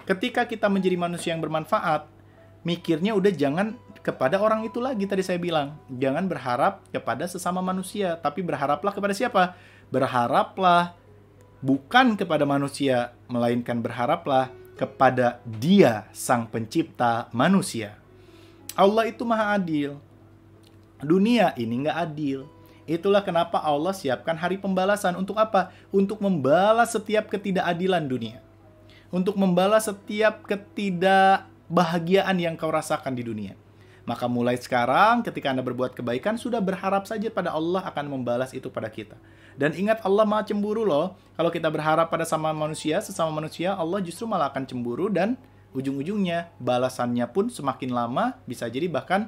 Ketika kita menjadi manusia yang bermanfaat, mikirnya udah jangan kepada orang itu lagi, tadi saya bilang. Jangan berharap kepada sesama manusia, tapi berharaplah kepada siapa? Berharaplah bukan kepada manusia, melainkan berharaplah kepada Dia, Sang Pencipta manusia. Allah itu maha adil. Dunia ini nggak adil. Itulah kenapa Allah siapkan hari pembalasan. Untuk apa? Untuk membalas setiap ketidakadilan dunia. Untuk membalas setiap ketidakbahagiaan yang kau rasakan di dunia. Maka mulai sekarang ketika Anda berbuat kebaikan, sudah berharap saja pada Allah akan membalas itu pada kita. Dan ingat, Allah maha cemburu loh. Kalau kita berharap pada sesama manusia, Allah justru malah akan cemburu, dan ujung-ujungnya balasannya pun semakin lama bisa jadi bahkan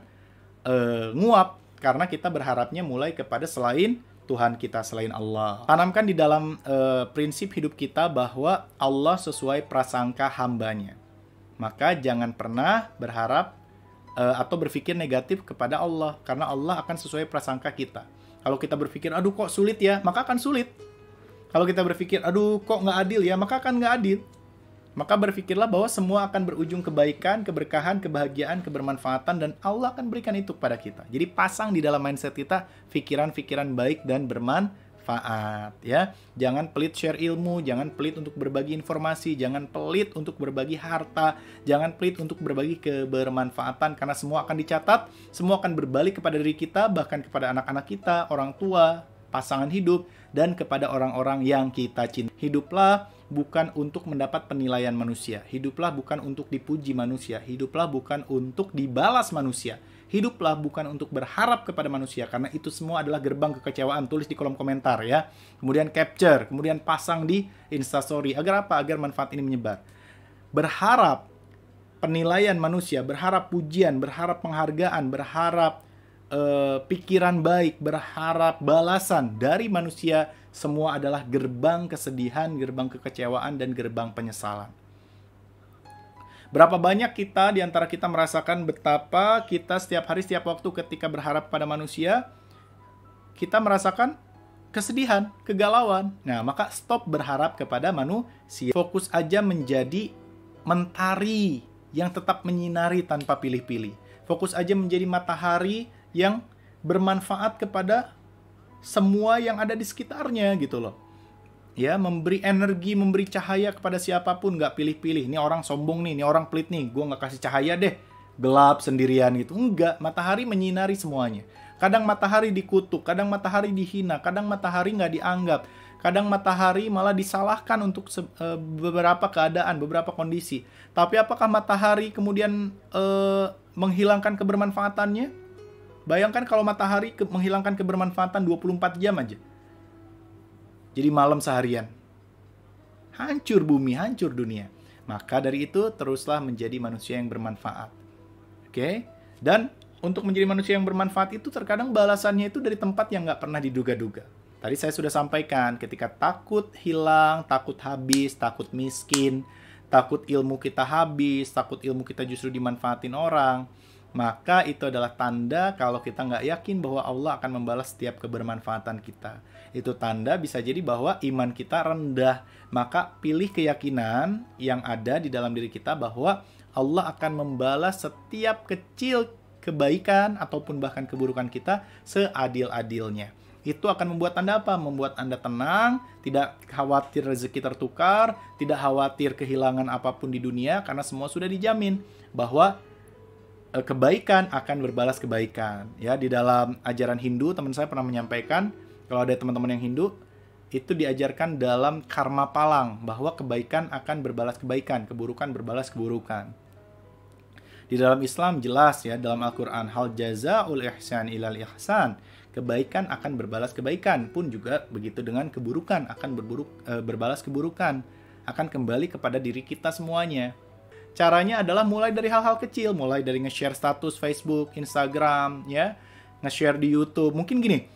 nguap. Karena kita berharapnya mulai kepada selain Tuhan kita, selain Allah. Tanamkan di dalam prinsip hidup kita bahwa Allah sesuai prasangka hambanya. Maka jangan pernah berharap atau berpikir negatif kepada Allah, karena Allah akan sesuai prasangka kita. Kalau kita berpikir, aduh kok sulit ya, maka akan sulit. Kalau kita berpikir, aduh kok nggak adil ya, maka akan nggak adil. Maka berpikirlah bahwa semua akan berujung kebaikan, keberkahan, kebahagiaan, kebermanfaatan, dan Allah akan berikan itu kepada kita. Jadi pasang di dalam mindset kita pikiran-pikiran baik dan bermanfaat, ya. Jangan pelit share ilmu, jangan pelit untuk berbagi informasi, jangan pelit untuk berbagi harta, jangan pelit untuk berbagi kebermanfaatan, karena semua akan dicatat, semua akan berbalik kepada diri kita, bahkan kepada anak-anak kita, orang tua, pasangan hidup, dan kepada orang-orang yang kita cintai. Hiduplah bukan untuk mendapat penilaian manusia. Hiduplah bukan untuk dipuji manusia. Hiduplah bukan untuk dibalas manusia. Hiduplah bukan untuk berharap kepada manusia, karena itu semua adalah gerbang kekecewaan. Tulis di kolom komentar ya. Kemudian capture, kemudian pasang di Instastory. Agar apa? Agar manfaat ini menyebar. Berharap penilaian manusia, berharap pujian, berharap penghargaan, berharap pikiran baik, berharap balasan dari manusia, semua adalah gerbang kesedihan, gerbang kekecewaan, dan gerbang penyesalan. Berapa banyak kita di antara kita merasakan betapa kita setiap hari, setiap waktu ketika berharap pada manusia, kita merasakan kesedihan, kegalauan. Nah, maka stop berharap kepada manusia. Fokus aja menjadi mentari yang tetap menyinari tanpa pilih-pilih. Fokus aja menjadi matahari yang bermanfaat kepada semua yang ada di sekitarnya gitu loh. Ya, memberi energi, memberi cahaya kepada siapapun, nggak pilih-pilih. Ini orang sombong nih, ini orang pelit nih, gue nggak kasih cahaya deh, gelap sendirian gitu. Enggak, matahari menyinari semuanya. Kadang matahari dikutuk, kadang matahari dihina, kadang matahari nggak dianggap, kadang matahari malah disalahkan untuk beberapa keadaan, beberapa kondisi. Tapi apakah matahari kemudian menghilangkan kebermanfaatannya? Bayangkan kalau matahari menghilangkan kebermanfaatan 24 jam aja. Jadi malam seharian. Hancur bumi, hancur dunia. Maka dari itu, teruslah menjadi manusia yang bermanfaat. Oke? Dan untuk menjadi manusia yang bermanfaat itu terkadang balasannya itu dari tempat yang nggak pernah diduga-duga. Tadi saya sudah sampaikan, ketika takut hilang, takut habis, takut miskin, takut ilmu kita habis, takut ilmu kita justru dimanfaatin orang, maka itu adalah tanda kalau kita nggak yakin bahwa Allah akan membalas setiap kebermanfaatan kita. Itu tanda bisa jadi bahwa iman kita rendah. Maka pilih keyakinan yang ada di dalam diri kita bahwa Allah akan membalas setiap kecil kebaikan ataupun bahkan keburukan kita seadil-adilnya. Itu akan membuat Anda apa? Membuat Anda tenang, tidak khawatir rezeki tertukar, tidak khawatir kehilangan apapun di dunia, karena semua sudah dijamin bahwa kebaikan akan berbalas kebaikan. Ya, di dalam ajaran Hindu, teman saya pernah menyampaikan, kalau ada teman-teman yang Hindu, itu diajarkan dalam karma palang, bahwa kebaikan akan berbalas kebaikan, keburukan berbalas keburukan. Di dalam Islam jelas ya, dalam Al-Quran, hal jazaul ihsan ilal ihsan, kebaikan akan berbalas kebaikan, pun juga begitu dengan keburukan akan berbalas keburukan, akan kembali kepada diri kita semuanya. Caranya adalah mulai dari hal-hal kecil, mulai dari nge-share status Facebook, Instagram, ya, nge-share di YouTube. Mungkin gini,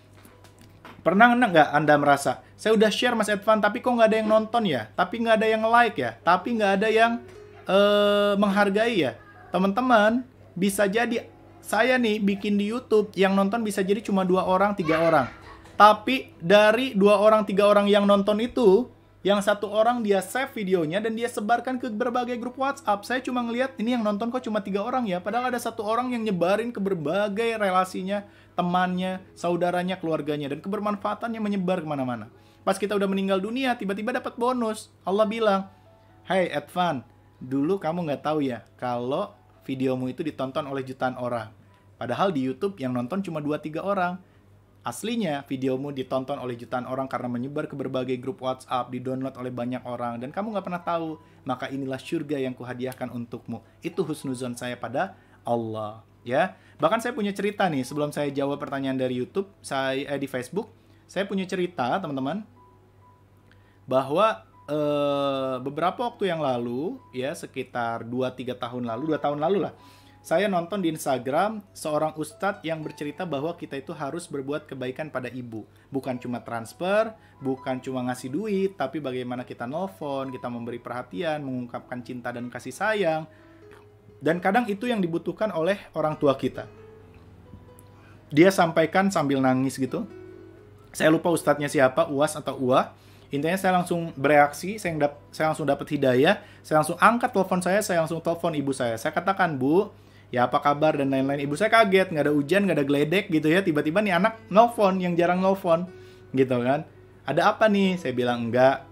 pernah nggak Anda merasa, saya udah share Mas Edvan, tapi kok nggak ada yang nonton ya, tapi nggak ada yang like ya, tapi nggak ada yang menghargai ya. Teman-teman, bisa jadi saya nih bikin di YouTube, yang nonton bisa jadi cuma 2 orang, 3 orang. Tapi dari 2 orang, 3 orang yang nonton itu, Yang satu orang dia save videonya dan dia sebarkan ke berbagai grup WhatsApp. Saya cuma ngeliat ini yang nonton kok cuma 3 orang ya. Padahal ada satu orang yang nyebarin ke berbagai relasinya, temannya, saudaranya, keluarganya. Dan kebermanfaatannya menyebar kemana-mana. Pas kita udah meninggal dunia, tiba-tiba dapat bonus. Allah bilang, "Hai Advan, dulu kamu nggak tahu ya kalau videomu itu ditonton oleh jutaan orang. Padahal di YouTube yang nonton cuma 2-3 orang. Aslinya, videomu ditonton oleh jutaan orang karena menyebar ke berbagai grup WhatsApp, didownload oleh banyak orang, dan kamu nggak pernah tahu. Maka inilah surga yang kuhadiahkan untukmu." Itu husnuzon saya pada Allah. Ya, bahkan saya punya cerita nih, sebelum saya jawab pertanyaan dari YouTube, di Facebook, saya punya cerita, teman-teman, bahwa beberapa waktu yang lalu, ya sekitar 2-3 tahun lalu, 2 tahun lalu lah, saya nonton di Instagram seorang ustadz yang bercerita bahwa kita itu harus berbuat kebaikan pada ibu. Bukan cuma transfer, bukan cuma ngasih duit, tapi bagaimana kita nelfon, kita memberi perhatian, mengungkapkan cinta dan kasih sayang. Dan kadang itu yang dibutuhkan oleh orang tua kita. Dia sampaikan sambil nangis gitu. Saya lupa ustadznya siapa, Uas atau Ua. Intinya saya langsung bereaksi, saya langsung dapat hidayah, saya langsung angkat telepon saya langsung telepon ibu saya. Saya katakan, "Bu, ya apa kabar?" dan lain-lain. Ibu saya kaget, nggak ada hujan, nggak ada geledek gitu ya. Tiba-tiba nih anak nelfon, yang jarang nelfon gitu kan. "Ada apa nih?" Saya bilang, "Enggak,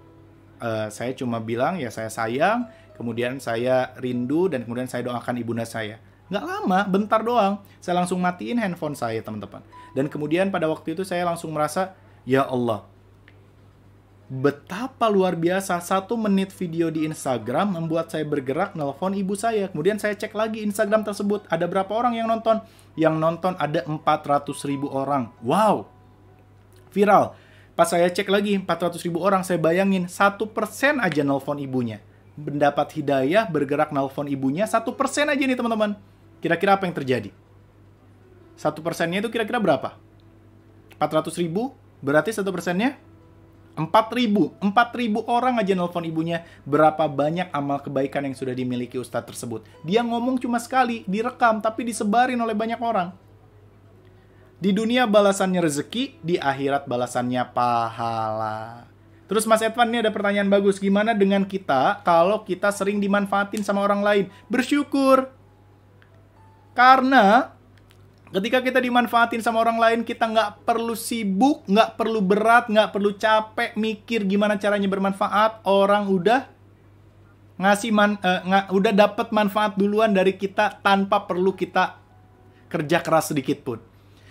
saya cuma bilang ya saya sayang, kemudian saya rindu, dan kemudian saya doakan ibunda saya." Nggak lama, bentar doang, saya langsung matiin handphone saya, teman-teman. Dan kemudian pada waktu itu saya langsung merasa, ya Allah, betapa luar biasa 1 menit video di Instagram membuat saya bergerak nelpon ibu saya. Kemudian saya cek lagi Instagram tersebut, ada berapa orang yang nonton? Yang nonton ada 400.000 orang. Wow, viral. Pas saya cek lagi 400.000 orang, saya bayangin 1% aja nelpon ibunya. Mendapat hidayah, bergerak nelpon ibunya, 1% aja nih teman-teman. Kira-kira apa yang terjadi? 1%-nya itu kira-kira berapa? 400.000, berarti 1%-nya 4.000 orang aja nelpon ibunya. Berapa banyak amal kebaikan yang sudah dimiliki ustadz tersebut. Dia ngomong cuma sekali, direkam, tapi disebarin oleh banyak orang. Di dunia balasannya rezeki, di akhirat balasannya pahala. Terus Mas Edvan, ini ada pertanyaan bagus. Gimana dengan kita kalau kita sering dimanfaatin sama orang lain? Bersyukur. Karena ketika kita dimanfaatin sama orang lain, kita nggak perlu sibuk, nggak perlu berat, nggak perlu capek mikir gimana caranya bermanfaat. Orang udah udah dapat manfaat duluan dari kita tanpa perlu kita kerja keras sedikit pun.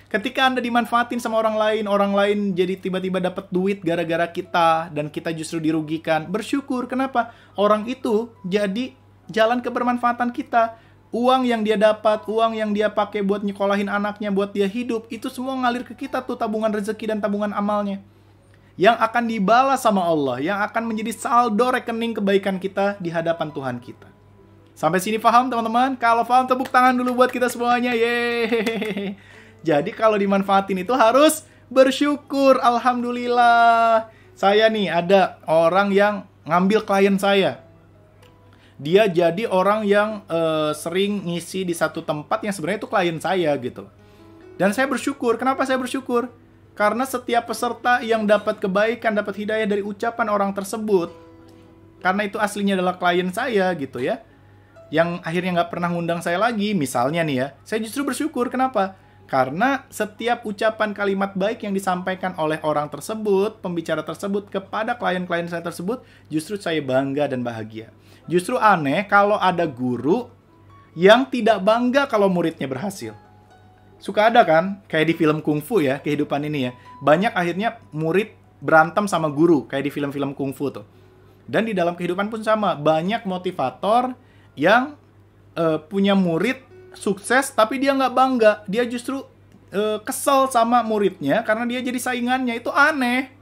Ketika Anda dimanfaatin sama orang lain jadi tiba-tiba dapat duit gara-gara kita, dan kita justru dirugikan. Bersyukur. Kenapa? Orang itu jadi jalan kebermanfaatan kita. Uang yang dia dapat, uang yang dia pakai buat nyekolahin anaknya, buat dia hidup, itu semua ngalir ke kita tuh, tabungan rezeki dan tabungan amalnya. Yang akan dibalas sama Allah, yang akan menjadi saldo rekening kebaikan kita di hadapan Tuhan kita. Sampai sini paham teman-teman? Kalau paham, tepuk tangan dulu buat kita semuanya. Yeay. Jadi kalau dimanfaatin itu harus bersyukur. Alhamdulillah. Saya nih ada orang yang ngambil klien saya. Dia jadi orang yang sering ngisi di satu tempat yang sebenarnya itu klien saya gitu. Dan saya bersyukur. Kenapa saya bersyukur? Karena setiap peserta yang dapat kebaikan, dapat hidayah dari ucapan orang tersebut, karena itu aslinya adalah klien saya gitu ya, yang akhirnya nggak pernah ngundang saya lagi, misalnya nih ya, saya justru bersyukur. Kenapa? Karena setiap ucapan kalimat baik yang disampaikan oleh orang tersebut, pembicara tersebut, kepada klien-klien saya tersebut, justru saya bangga dan bahagia. Justru aneh kalau ada guru yang tidak bangga kalau muridnya berhasil. Suka ada kan, kayak di film kungfu ya, kehidupan ini ya. Banyak akhirnya murid berantem sama guru, kayak di film-film kungfu tuh. Dan di dalam kehidupan pun sama, banyak motivator yang punya murid sukses, tapi dia nggak bangga. Dia justru kesel sama muridnya karena dia jadi saingannya. Itu aneh.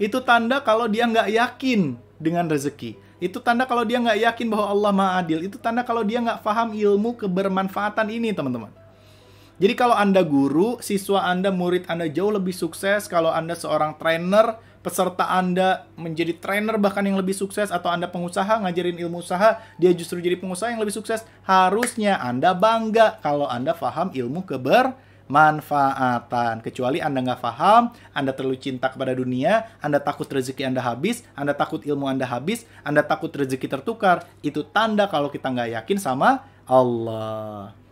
Itu tanda kalau dia nggak yakin dengan rezeki. Itu tanda kalau dia nggak yakin bahwa Allah Maha Adil. Itu tanda kalau dia nggak paham ilmu kebermanfaatan ini, teman-teman. Jadi kalau Anda guru, siswa Anda, murid Anda jauh lebih sukses. Kalau Anda seorang trainer, peserta Anda menjadi trainer bahkan yang lebih sukses. Atau Anda pengusaha, ngajarin ilmu usaha, dia justru jadi pengusaha yang lebih sukses. Harusnya Anda bangga kalau Anda paham ilmu kebermanfaatan. manfaatan. Kecuali Anda nggak paham, Anda terlalu cinta kepada dunia, Anda takut rezeki Anda habis, Anda takut ilmu Anda habis, Anda takut rezeki tertukar. Itu tanda kalau kita nggak yakin sama Allah.